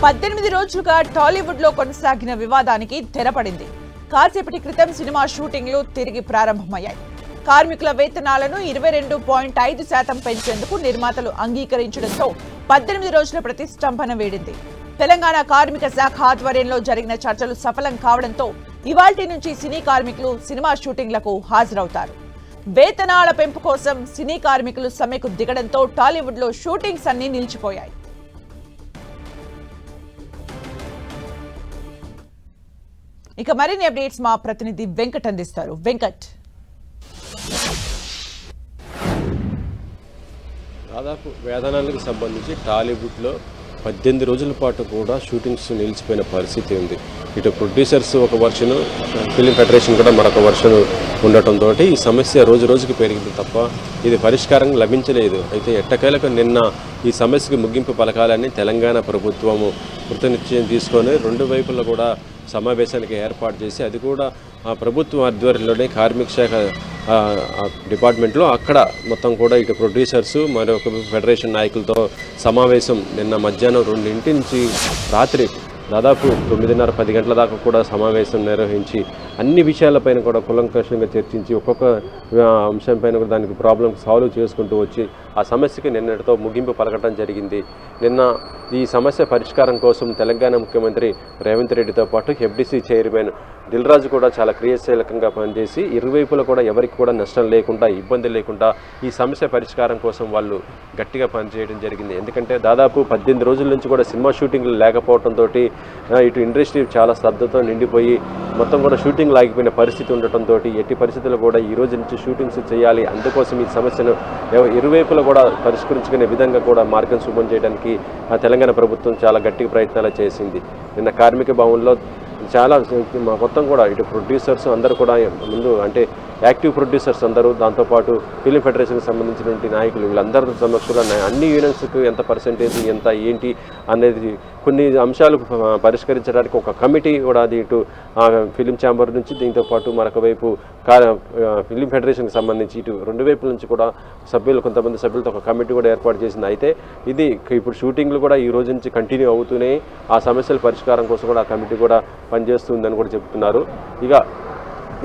18 రోజులుగా టాలీవుడ్ లో కొనసాగిన వివాదానికి తెరపడింది. కాసేపటి క్రితం సినిమా షూటింగ్లు తిరిగి ప్రారంభమయ్యాయి. కార్మికుల వేతనాలను 22.5% పెంచేందుకు నిర్మాతలు అంగీకరించడంతో 18 రోజుల ప్రతిష్టంభన వేడింది. తెలంగాణ కార్మిక శాఖ ఆధ్వర్యంలో జరిగిన చర్చలు సఫలం కావడంతో ఇవాల్టి నుంచి సినీ కార్మికులు సినిమా షూటింగ్లకు హాజరవుతారు. వేతనాల పెంపు కోసం సినీ కార్మికులు సమ్మెకు దిగడంతో టాలీవుడ్ లో షూటింగ్స్ అన్ని నిలిచిపోయాయి. ఇక మరిన్ని అప్డేట్స్ మా ప్రతినిధి వెంకట్ అందిస్తారు. వెంకట్, దాదాపు వేతనాలకు సంబంధించి టాలీవుడ్లో 18 రోజుల పాటు కూడా షూటింగ్స్ నిలిచిపోయిన పరిస్థితి ఉంది. ఇటు ప్రొడ్యూసర్స్ ఒక వర్షన్, ఫిలిం ఫెడరేషన్ కూడా మరొక వర్షన్ ఉండటంతో ఈ సమస్య రోజు రోజుకి పెరిగింది తప్ప ఇది పరిష్కారం లభించలేదు. అయితే ఎట్టకేలకు నిన్న ఈ సమస్యకు ముగింపు పలకాలని తెలంగాణ ప్రభుత్వము కృతనిశ్చయం తీసుకొని రెండు వైపులా కూడా సమావేశానికి ఏర్పాటు చేసి అది కూడా ప్రభుత్వం ఆధ్వర్యంలోనే కార్మిక శాఖ డిపార్ట్మెంట్లో అక్కడ మొత్తం కూడా ఇటు ప్రొడ్యూసర్స్ మరొక ఫెడరేషన్ నాయకులతో సమావేశం నిన్న మధ్యాహ్నం 2 నుంచి రాత్రి దాదాపు 9:30-10 గంటల దాకా కూడా సమావేశం నిర్వహించి అన్ని విషయాలపైన కూడా కులంకషంగా చర్చించి ఒక్కొక్క అంశంపైన కూడా దానికి ప్రాబ్లమ్ సాల్వ్ చేసుకుంటూ వచ్చి ఆ సమస్యకి నిన్నటితో ముగింపు పలకటం జరిగింది. నిన్న ఈ సమస్య పరిష్కారం కోసం తెలంగాణ ముఖ్యమంత్రి రేవంత్ రెడ్డితో పాటు ఎఫ్డీసీ చైర్మన్ దిల్ రాజు కూడా చాలా క్రియాశీలకంగా పనిచేసి ఇరువైపులా కూడా ఎవరికి కూడా నష్టం లేకుండా ఇబ్బంది లేకుండా ఈ సమస్య పరిష్కారం కోసం వాళ్ళు గట్టిగా పనిచేయడం జరిగింది. ఎందుకంటే దాదాపు 18 రోజుల నుంచి కూడా సినిమా షూటింగ్లు లేకపోవడంతో ఇటు ఇండస్ట్రీ చాలా శ్రద్ధతో నిండిపోయి మొత్తం కూడా షూటింగ్ లాగిపోయిన పరిస్థితి ఉండటంతో ఎట్టి పరిస్థితుల్లో కూడా ఈ రోజు నుంచి షూటింగ్స్ చేయాలి, అందుకోసం ఈ సమస్యను ఇరువైపులా కూడా పరిష్కరించుకునే విధంగా కూడా మార్గం సుగమం చేయడానికి తెలంగాణ ప్రభుత్వం చాలా గట్టిగా ప్రయత్నాలు చేసింది. నిన్న కార్మిక భవన్లో చాలా మొత్తం కూడా ఇటు ప్రొడ్యూసర్స్ అందరూ కూడా ముందు అంటే యాక్టివ్ ప్రొడ్యూసర్స్ అందరూ, దాంతోపాటు ఫిలిం ఫెడరేషన్కి సంబంధించినటువంటి నాయకులు వీళ్ళందరి సమక్షంలో అన్ని యూనియన్స్కి ఎంత పర్సెంటేజ్ ఎంత ఏంటి అనేది కొన్ని అంశాలు పరిష్కరించడానికి ఒక కమిటీ కూడా అది ఇటు ఫిలిం ఛాంబర్ నుంచి దీంతోపాటు మరొక వైపు ఫిలిం ఫెడరేషన్కి సంబంధించి ఇటు రెండు వైపుల నుంచి కూడా కొంతమంది సభ్యులతో ఒక కమిటీ కూడా ఏర్పాటు చేసింది. అయితే ఇది ఇప్పుడు షూటింగ్లు కూడా ఈ రోజు నుంచి కంటిన్యూ అవుతూనే ఆ సమస్యల పరిష్కారం కోసం కూడా ఆ కమిటీ కూడా పనిచేస్తుందని కూడా చెప్తున్నారు. ఇక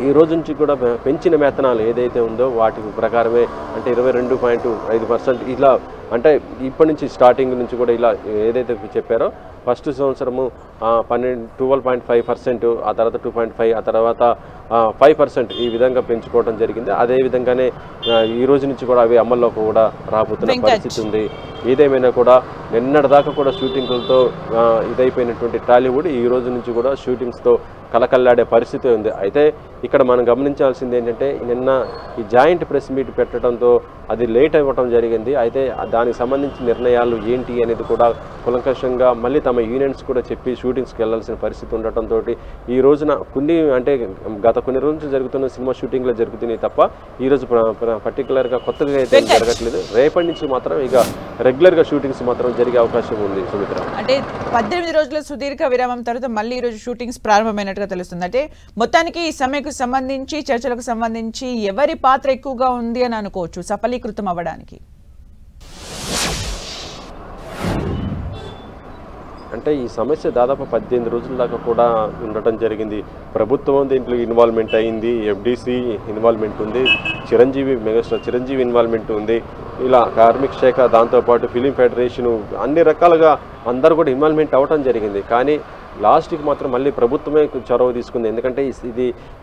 ఈ రోజు నుంచి కూడా పెంచిన వేతనాలు ఏదైతే ఉందో వాటి ప్రకారమే అంటే 22.5% ఇలా అంటే ఇప్పటి నుంచి స్టార్టింగ్ నుంచి కూడా ఇలా ఏదైతే చెప్పారో ఫస్ట్ సంవత్సరము 12.5%, ఆ తర్వాత 2.5%, ఆ తర్వాత 5% ఈ విధంగా పెంచుకోవడం జరిగింది. అదేవిధంగానే ఈ రోజు నుంచి కూడా అవి అమల్లో కూడా రాబోతున్న పరిస్థితి ఉంది. ఏదేమైనా కూడా నిన్నటిదాకా కూడా షూటింగ్లతో ఇదైపోయినటువంటి టాలీవుడ్ ఈ రోజు నుంచి కూడా షూటింగ్స్తో కలకల్లాడే పరిస్థితి ఉంది. అయితే ఇక్కడ మనం గమనించాల్సింది ఏంటంటే నిన్న ఈ జాయింట్ ప్రెస్ మీట్ పెట్టడంతో అది లేట్ అవ్వటం జరిగింది. అయితే దానికి సంబంధించి నిర్ణయాలు ఏంటి అనేది కూడా కులంకషంగా మళ్ళీ తమ యూనియన్స్ కూడా చెప్పి షూటింగ్స్కి వెళ్లాల్సిన పరిస్థితి ఉండటంతో ఈ రోజున గత కొన్ని రోజులు జరుగుతున్న సినిమా షూటింగ్లో జరుగుతున్నాయి తప్ప ఈ రోజు పర్టికులర్గా కొత్తగా అయితే జరగట్లేదు. రేపటి నుంచి మాత్రం ఇక రెగ్యులర్గా షూటింగ్స్ మాత్రం జరిగే అవకాశం ఉంది. సుమిత్ర, అంటే 18 రోజుల సుదీర్ఘ విరామం తర్వాత మళ్ళీ ఈ రోజు షూటింగ్స్ ప్రారంభమైనట్టుగా తెలుస్తుంది. అంటే మొత్తానికి ఈ సమ్మెకు సంబంధించి చర్చలకు సంబంధించి ఎవరి పాత్ర ఎక్కువగా ఉంది అని అనుకోవచ్చు సఫలీకృతం అవ్వడానికి? అంటే ఈ సమస్య దాదాపు 18 రోజుల దాకా కూడా ఉండటం జరిగింది. ప్రభుత్వం దీంట్లో ఇన్వాల్వ్మెంట్ అయింది, ఎఫ్డీసీ ఇన్వాల్వ్మెంట్ ఉంది, మెగాస్టార్ చిరంజీవి ఇన్వాల్వ్మెంట్ ఉంది, ఇలా కార్మిక శాఖ దాంతోపాటు ఫిలిం ఫెడరేషను అన్ని రకాలుగా అందరూ కూడా ఇన్వాల్వ్మెంట్ అవ్వటం జరిగింది. కానీ లాస్ట్కి మాత్రం మళ్ళీ ప్రభుత్వమే చొరవ తీసుకుంది. ఎందుకంటే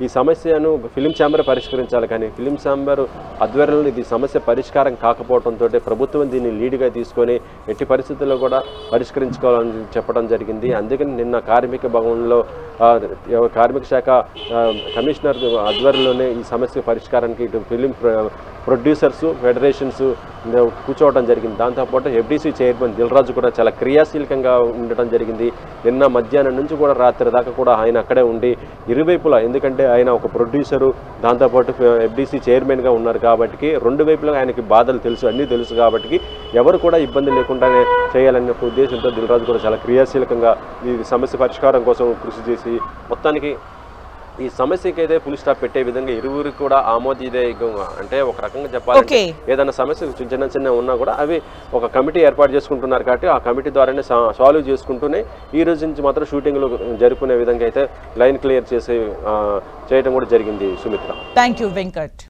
ఈ సమస్యను ఫిలిం ఛాంబర్ పరిష్కరించాలి, కానీ ఫిలిం ఛాంబర్ ఆధ్వర్యంలో ఇది సమస్య పరిష్కారం కాకపోవడంతో ప్రభుత్వం దీన్ని లీడ్గా తీసుకొని ఎట్టి పరిస్థితుల్లో కూడా పరిష్కరించుకోవాలని చెప్పడం జరిగింది. అందుకని నిన్న కార్మిక భవన్లో కార్మిక శాఖ కమిషనర్ ఆధ్వర్యంలోనే ఈ సమస్య పరిష్కారానికి ఇటు ఫిలిం ప్రొడ్యూసర్స్ ఫెడరేషన్స్ కూర్చోవడం జరిగింది. దాంతోపాటు ఎఫ్డీసీ చైర్మన్ దిల్ రాజు కూడా చాలా క్రియాశీలకంగా ఉండటం జరిగింది. నిన్న మధ్యాహ్నం నుంచి కూడా రాత్రి దాకా కూడా ఆయన అక్కడే ఉండి ఇరువైపులా, ఎందుకంటే ఆయన ఒక ప్రొడ్యూసరు దాంతోపాటు ఎఫ్డీసీ చైర్మన్గా ఉన్నారు కాబట్టి రెండు వైపులా ఆయనకి బాధలు తెలుసు, అన్నీ తెలుసు కాబట్టి ఎవరు కూడా ఇబ్బంది లేకుండానే చేయాలనే ఉద్దేశంతో దిల్ రాజు కూడా చాలా క్రియాశీలకంగా ఈ సమస్య పరిష్కారం కోసం కృషి చేసి మొత్తానికి ఈ సమస్యకి అయితే ఫుల్ స్టాప్ పెట్టే విధంగా ఇరువురికి కూడా ఆమోదయోగ్యంగా, అంటే ఒక రకంగా చెప్పాలంటే ఏదైనా సమస్యలు చిన్న ఉన్నా కూడా అవి ఒక కమిటీ ఏర్పాటు చేసుకుంటున్నారు కాబట్టి ఆ కమిటీ ద్వారానే సాల్వ్ చేసుకుంటూనే ఈ రోజు నుంచి మాత్రం షూటింగ్లు జరుపుకునే విధంగా అయితే లైన్ క్లియర్ చేయడం కూడా జరిగింది. Sumitra, thank you Venkat.